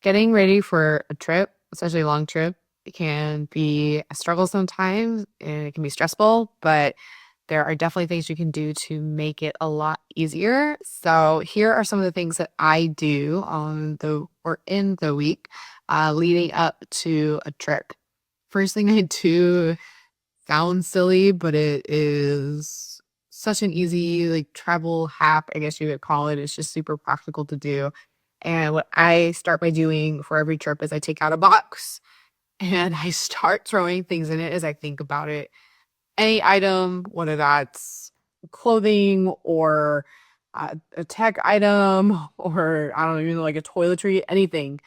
Getting ready for a trip, especially a long trip, it can be a struggle sometimes and it can be stressful, but there are definitely things you can do to make it a lot easier. So here are some of the things that I do on the or in the week leading up to a trip. First thing I do sounds silly, but it is such an easy like travel hack, I guess you could call it. It's just super practical to do. And what I start by doing for every trip is I take out a box and I start throwing things in it as I think about it. Any item, whether that's clothing or a tech item or I don't even know, like a toiletry, anything.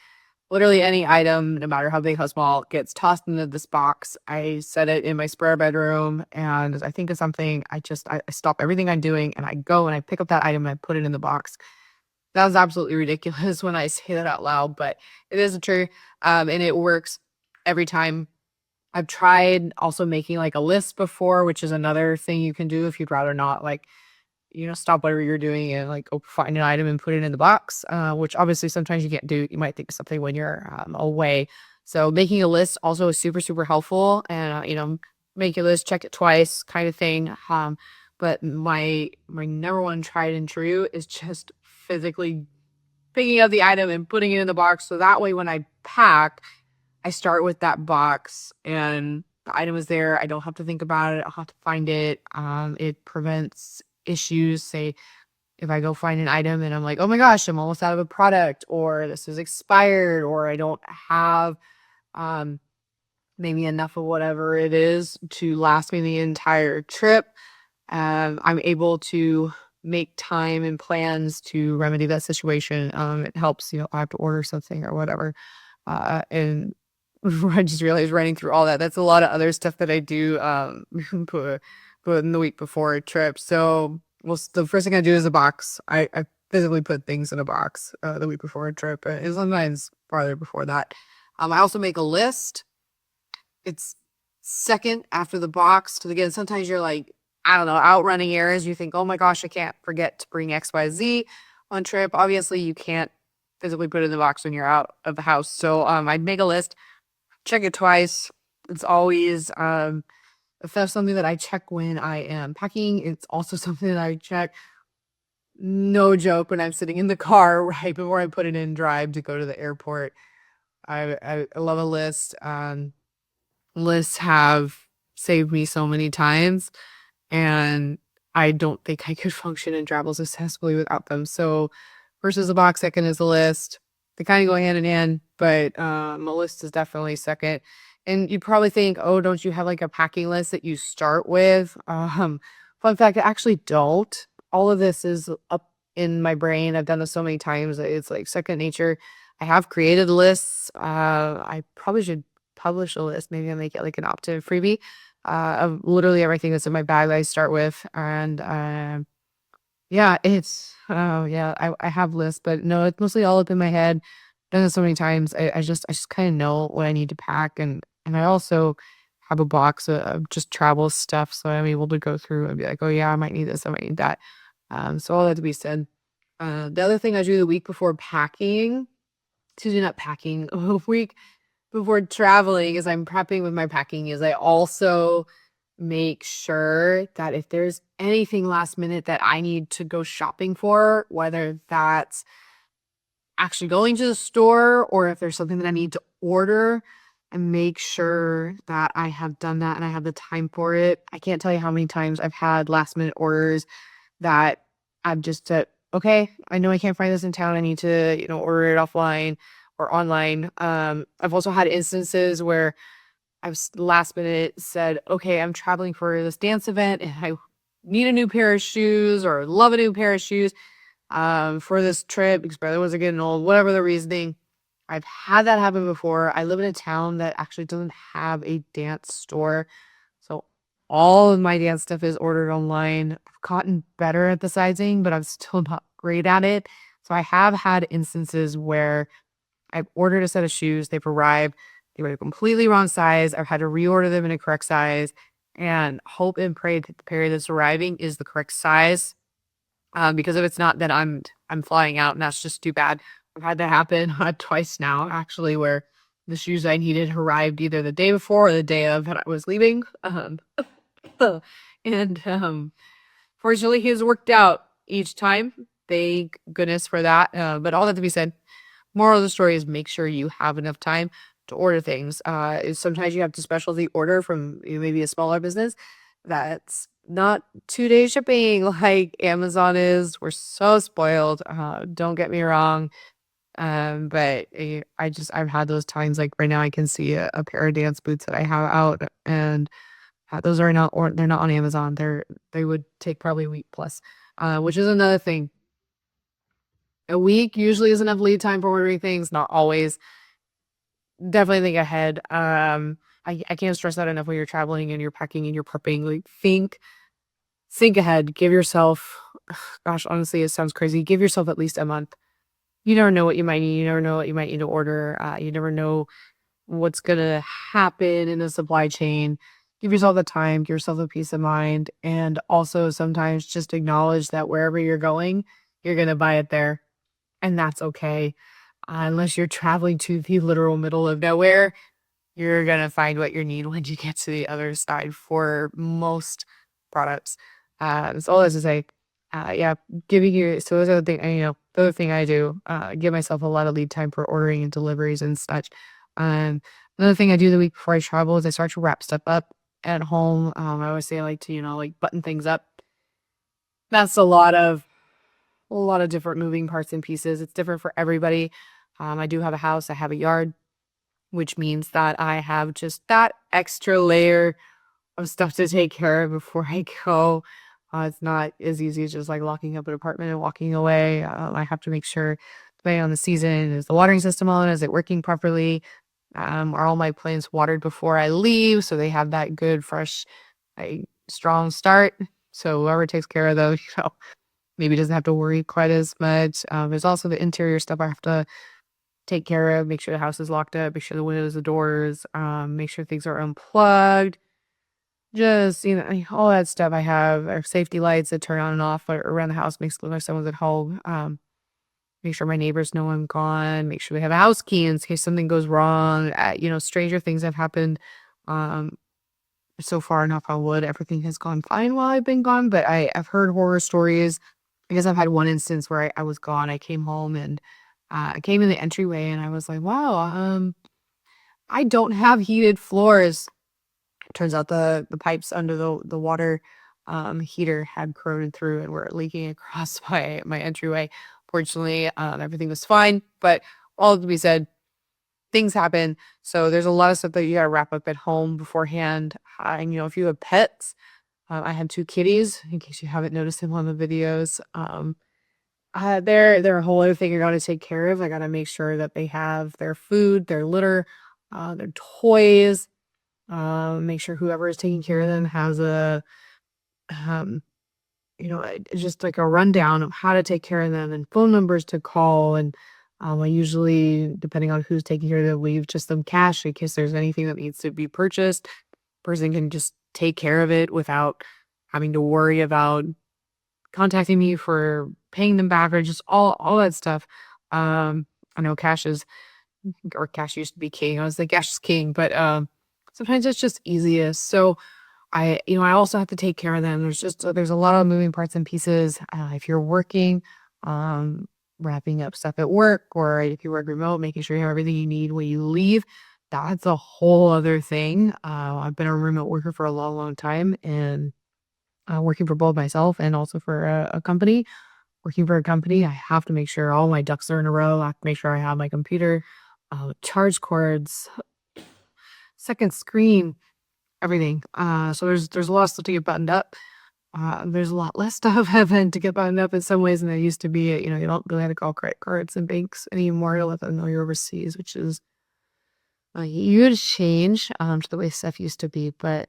Literally any item, no matter how big, how small, gets tossed into this box. I set it in my spare bedroom, and I think of something. I stop everything I'm doing, and I go and I pick up that item and I put it in the box. That was absolutely ridiculous when I say that out loud, but it is true, and it works every time. I've tried also making like a list before, which is another thing you can do if you'd rather not like stop whatever you're doing and like go find an item and put it in the box, which obviously sometimes you can't do. You might think of something when you're away. So making a list also is super, super helpful and, make your list, check it twice kind of thing. But my number one tried and true is just physically picking up the item and putting it in the box. So that way when I pack, I start with that box and the item is there. I don't have to think about it. I'll have to find it. It prevents issues. Say if I go find an item and I'm like, oh my gosh, I'm almost out of a product, or this is expired, or I don't have um, maybe enough of whatever it is to last me the entire trip. I'm able to make time and plans to remedy that situation. It helps, I have to order something or whatever. And I just realized running through all that, that's a lot of other stuff that I do put, put in the week before a trip. So, well, the first thing I do is a box. I physically put things in a box the week before a trip, and sometimes farther before that. I also make a list. It's second after the box. Because again, sometimes you're like, I don't know, out running errands. You think, oh my gosh, I can't forget to bring XYZ on trip. Obviously, you can't physically put it in the box when you're out of the house. So I'd make a list, check it twice. It's always if that's something that I check when I am packing, it's also something that I check. No joke when I'm sitting in the car right before I put it in drive to go to the airport. I love a list. Lists have saved me so many times, and I don't think I could function and travel successfully without them. So, versus a box, second is a list. They kind of go hand in hand, but a list is definitely second. And you probably think, oh, don't you have like a packing list that you start with? Fun fact, I actually don't. All of this is up in my brain. I've done this so many times. It's like second nature. I have created lists. I probably should publish a list. Maybe I'll make it like an opt-in freebie of literally everything that's in my bag that I start with. And yeah, oh yeah, I have lists, but no, it's mostly all up in my head. Done it so many times. I just kind of know what I need to pack, and I also have a box of just travel stuff, so I'm able to go through and be like, oh yeah, I might need this, I might need that. So all that to be said. The other thing I do the week before packing, to do not packing, a week before traveling as I'm prepping with my packing is I also make sure that if there's anything last minute that I need to go shopping for, whether that's actually going to the store or if there's something that I need to order, and make sure that I have done that and I have the time for it. I can't tell you how many times I've had last minute orders that I've just said, okay, I know I can't find this in town. I need to, order it offline or online. I've also had instances where I've last minute said, okay, I'm traveling for this dance event and I need a new pair of shoes or love a new pair of shoes for this trip because brother wasn't getting old, whatever the reasoning. I've had that happen before. I live in a town that actually doesn't have a dance store. So all of my dance stuff is ordered online. I've gotten better at the sizing, but I'm still not great at it. So I have had instances where I've ordered a set of shoes, they've arrived, they were the completely wrong size. I've had to reorder them in a correct size and hope and pray that the pair that's arriving is the correct size. Because if it's not, then I'm flying out and that's just too bad. I've had that happen twice now, actually, where the shoes I needed arrived either the day before or the day of that I was leaving. And fortunately, he has worked out each time. Thank goodness for that. But all that to be said, moral of the story is make sure you have enough time to order things. Is sometimes you have to specialty order from maybe a smaller business that's not 2 day shipping like Amazon is. We're so spoiled. Don't get me wrong. But I've had those times like right now I can see a pair of dance boots that I have out and those are not or they're not on Amazon. They would take probably a week plus. Which is another thing. A week usually is enough lead time for ordering things, not always. Definitely think ahead. I can't stress that enough when you're traveling and you're packing and you're prepping. Like think ahead. Give yourself gosh, honestly, it sounds crazy. Give yourself at least a month. You never know what you might need. You never know what you might need to order. You never know what's gonna happen in the supply chain. Give yourself the time, give yourself a peace of mind, and also sometimes just acknowledge that wherever you're going, you're gonna buy it there, and that's okay. Unless you're traveling to the literal middle of nowhere, you're gonna find what you need when you get to the other side for most products. That's all I have to say. Yeah, giving you so those are the thing, the other thing I do, give myself a lot of lead time for ordering and deliveries and such. Um, Another thing I do the week before I travel is I start to wrap stuff up at home. I always say I like to, like button things up. That's a lot of different moving parts and pieces. It's different for everybody. I do have a house, I have a yard, which means that I have just that extra layer of stuff to take care of before I go. It's not as easy as just like locking up an apartment and walking away. I have to make sure, depending on the season, is the watering system on? Is it working properly? Are all my plants watered before I leave so they have that good, fresh, strong start? So whoever takes care of those, maybe doesn't have to worry quite as much. There's also the interior stuff I have to take care of, make sure the house is locked up, make sure the windows, the doors, make sure things are unplugged. Just, all that stuff I have are safety lights that turn on and off around the house, makes it look like someone's at home. Make sure my neighbors know I'm gone, make sure they have a house key in case something goes wrong. Stranger things have happened. Um, so far, knock on wood, everything has gone fine while I've been gone, but I've heard horror stories. I guess I've had one instance where I was gone. I came home and I came in the entryway and I was like, wow, I don't have heated floors. Turns out the pipes under the water heater had corroded through and were leaking across my entryway. Fortunately, everything was fine, but all to be said, things happen. So there's a lot of stuff that you gotta wrap up at home beforehand. And if you have pets, I have two kitties, in case you haven't noticed them on the videos. They're a whole other thing you're gonna take care of. I gotta make sure that they have their food, their litter, their toys. Make sure whoever is taking care of them has um, just like a rundown of how to take care of them and phone numbers to call. And I usually, depending on who's taking care of them, leave just some cash in case there's anything that needs to be purchased. Person can just take care of it without having to worry about contacting me for paying them back or just all that stuff. I know cash used to be king. I was like, cash is king, but sometimes it's just easiest. So I also have to take care of them. There's a lot of moving parts and pieces. If you're working, um, wrapping up stuff at work, or if you work remote, making sure you have everything you need when you leave. That's a whole other thing. I've been a remote worker for a long, long time, and working for both myself and also for a company. Working for a company, I have to make sure all my ducks are in a row. I have to make sure I have my computer, charge cords, second screen, everything. So there's a lot of stuff to get buttoned up. There's a lot less stuff having to get buttoned up in some ways than there used to be. You don't really have to call credit cards and banks anymore to let them know you're overseas, which is a huge change to the way stuff used to be. But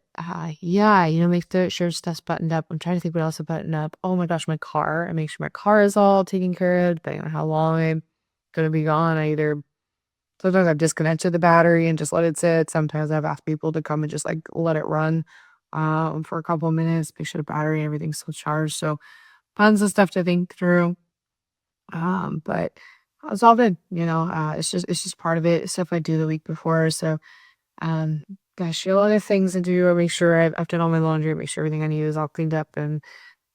yeah, make sure stuff's buttoned up. I'm trying to think what else to button up. Oh my gosh, my car. I make sure my car is all taken care of, depending on how long I'm gonna be gone. Sometimes I've disconnected the battery and just let it sit. Sometimes I've asked people to come and just like let it run for a couple of minutes, make sure the battery and everything's still charged. So tons of stuff to think through. But it's all good, it's just part of it, stuff I do the week before. So, um, gosh, a lot of things to do. I make sure I've done all my laundry, make sure everything I need is all cleaned up and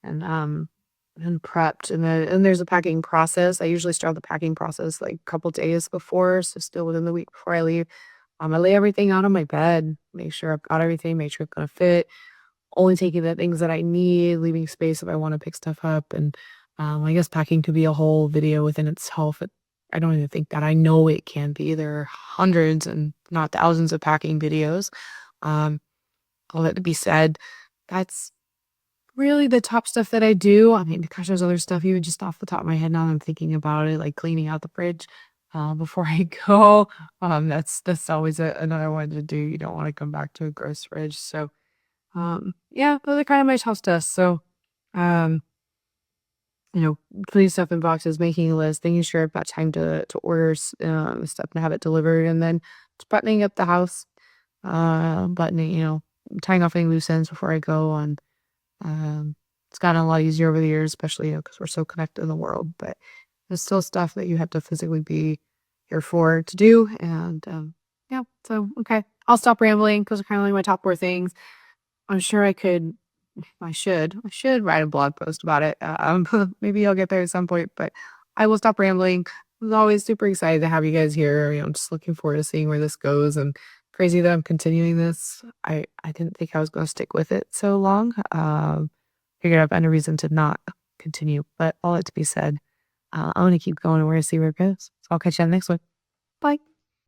and prepped. And there's a packing process. I usually start the packing process like a couple days before, so still within the week before I leave. I lay everything out on my bed, make sure I've got everything, make sure it's gonna fit. Only taking the things that I need, leaving space if I wanna pick stuff up, and, I guess packing could be a whole video within itself. I don't even think that I know it can be. There are hundreds and not thousands of packing videos. Um, all that to be said, that's really the top stuff that I do. I mean, gosh, there's other stuff even just off the top of my head now that I'm thinking about it, like cleaning out the fridge, before I go. That's always another one to do. You don't wanna come back to a gross fridge, so yeah, those are kind of my top stuff. So, um, putting stuff in boxes, making a list, making sure I've got time to order stuff and have it delivered, and then just buttoning up the house, buttoning, tying off any loose ends before I go. And it's gotten a lot easier over the years, especially because we're so connected in the world. But there's still stuff that you have to physically be here for to do. And yeah, so okay, I'll stop rambling because are kind of like my top four things. I'm sure I could I should write a blog post about it. Maybe I'll get there at some point, but I will stop rambling. I was always super excited to have you guys here. Just looking forward to seeing where this goes, and crazy that I'm continuing this. I didn't think I was going to stick with it so long. Figured I'd find a reason to not continue, but all that to be said, I'm going to keep going and we're going to see where it goes. So I'll catch you on the next one. Bye.